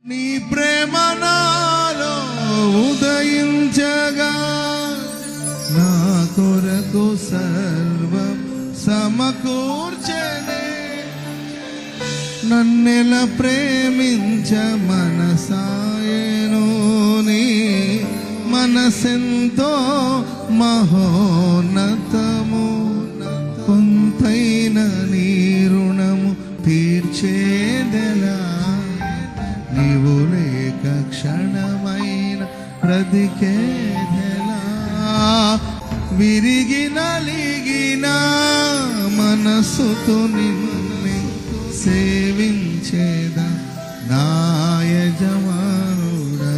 నీ ప్రేమ నాలో ఉదయించగా నా కొరకు సర్వం సమకూర్చనే నన్నెల ప్రేమించ మనసాయను నీ మనసెంతో మహోన్నతము కొంతైన నీ రుణము తీర్చేదెలా నీవు లేక క్షణమైన బ్రతికేదెలా విరిగి నలిగిన మనసుతో నిన్ను సేవించేదా నా యజమానుడా